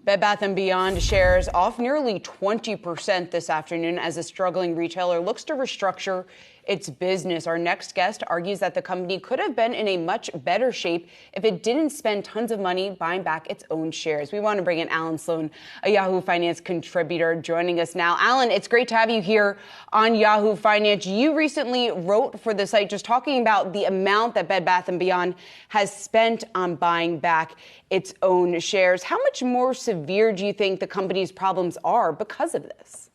Bed Bath & Beyond shares off nearly 20% this afternoon as the struggling retailer looks to restructure its business. Our next guest argues that the company could have been in a much better shape if it didn't spend tons of money buying back its own shares. We want to bring in Allan Sloan, a Yahoo Finance contributor, joining us now. Allan, it's great to have you here on Yahoo Finance. You recently wrote for the site just talking about the amount that Bed Bath & Beyond has spent on buying back its own shares. How much more severe do you think the company's problems are because of this?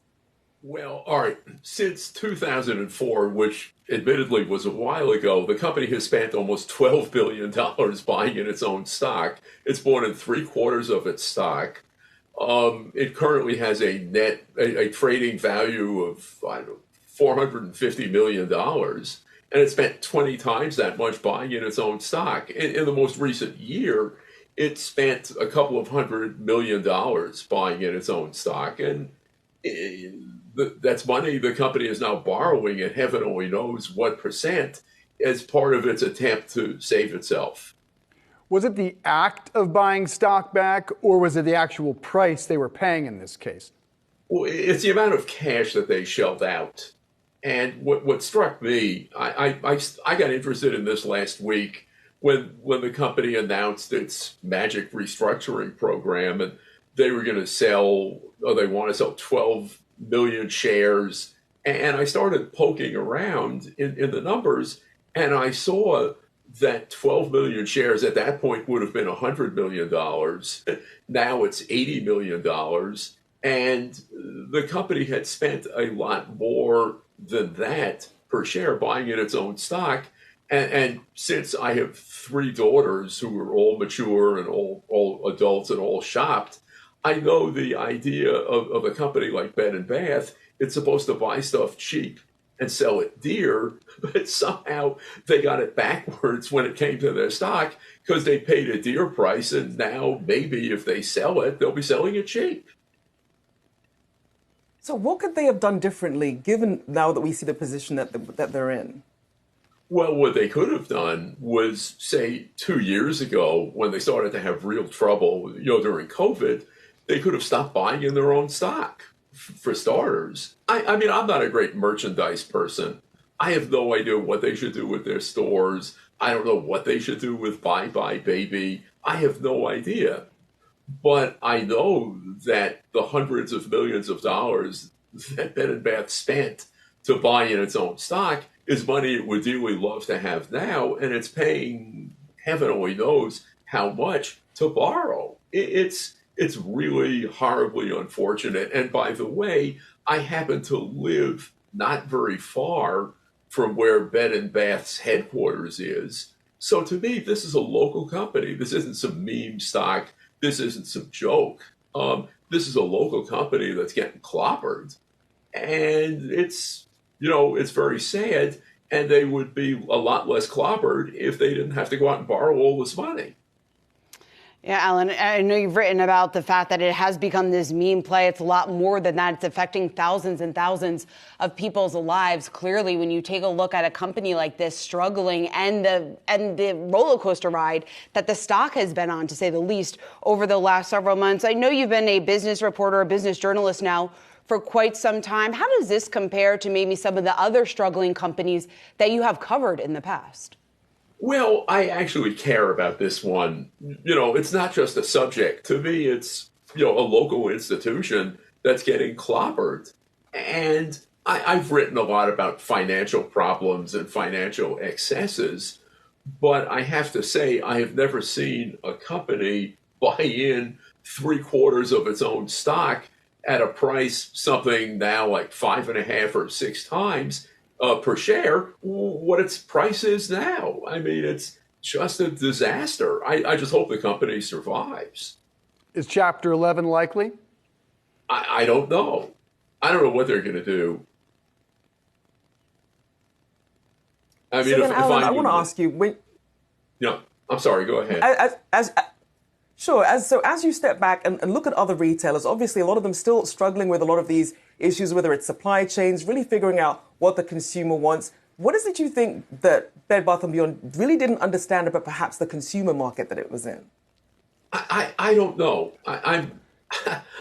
Well, all right, since 2004, which admittedly was a while ago, the company has spent almost $12 billion buying in its own stock. It's bought in 3/4 of its stock. It currently has a trading value of, I don't know, $450 million, and it spent 20 times that much buying in its own stock. In the most recent year, it spent a couple of $100 million buying in its own stock, and that's money the company is now borrowing at heaven only knows what percent as part of its attempt to save itself. Was it the act of buying stock back, or was it the actual price they were paying in this case? Well, it's the amount of cash that they shelled out. And what struck me, I got interested in this last week when the company announced its magic restructuring program, and they were going to sell, or they want to sell 12 million shares. And I started poking around in the numbers, and I saw that 12 million shares at that point would have been $100 million. Now it's $80 million. And the company had spent a lot more than that per share buying in its own stock. And since I have 3 daughters who are all mature and all adults and all shopped, I know the idea of a company like Bed & Bath. It's supposed to buy stuff cheap and sell it dear, but somehow they got it backwards when it came to their stock because they paid a dear price, and now maybe if they sell it, they'll be selling it cheap. So what could they have done differently, given now that we see the position that they're in? Well, what they could have done was, say, 2 years ago, when they started to have real trouble, during COVID, they could have stopped buying in their own stock, for starters. I mean, I'm not a great merchandise person. I have no idea what they should do with their stores. I don't know what they should do with Bye Bye Baby. I have no idea. But I know that the hundreds of millions of dollars that Bed & Bath spent to buy in its own stock is money it would dearly love to have now, and it's paying heaven only knows how much to borrow. It's really horribly unfortunate. And by the way, I happen to live not very far from where Bed & Bath's headquarters is. So to me, this is a local company. This isn't some meme stock. This isn't some joke. This is a local company that's getting clobbered. And it's very sad. And they would be a lot less clobbered if they didn't have to go out and borrow all this money. Yeah, Allan, I know you've written about the fact that it has become this meme play. It's a lot more than that. It's affecting thousands and thousands of people's lives. Clearly, when you take a look at a company like this struggling and the roller coaster ride that the stock has been on, to say the least, over the last several months. I know you've been a business reporter, a business journalist now for quite some time. How does this compare to maybe some of the other struggling companies that you have covered in the past? Well, I actually care about this one. It's not just a subject. To me, it's, a local institution that's getting clobbered. And I've written a lot about financial problems and financial excesses, but I have to say I have never seen a company buy in 3/4 of its own stock at a price something now like 5.5 or 6 times per share what its price is now. I mean, it's just a disaster. I just hope the company survives. Is Chapter 11 likely? I don't know. I don't know what they're going to do. I mean, so then, Allan, I want to ask you. I'm sorry. Go ahead. Sure. As you step back and look at other retailers, obviously a lot of them still struggling with a lot of these issues, whether it's supply chains, really figuring out what the consumer wants. What is it you think that Bed Bath & Beyond really didn't understand about perhaps the consumer market that it was in? I don't know.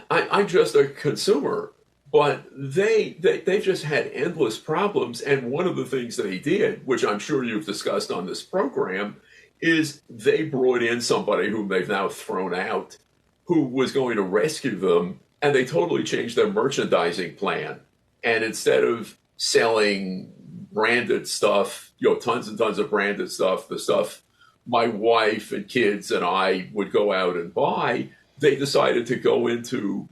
I'm just a consumer. But they just had endless problems. And one of the things they did, which I'm sure you've discussed on this program, is they brought in somebody whom they've now thrown out, who was going to rescue them. And they totally changed their merchandising plan. And instead of selling branded stuff, tons and tons of branded stuff, the stuff my wife and kids and I would go out and buy, they decided to go into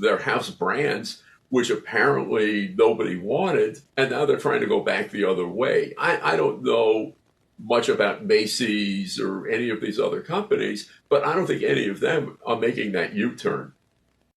their house brands, which apparently nobody wanted, and now they're trying to go back the other way. I don't know much about Macy's or any of these other companies, but I don't think any of them are making that U-turn.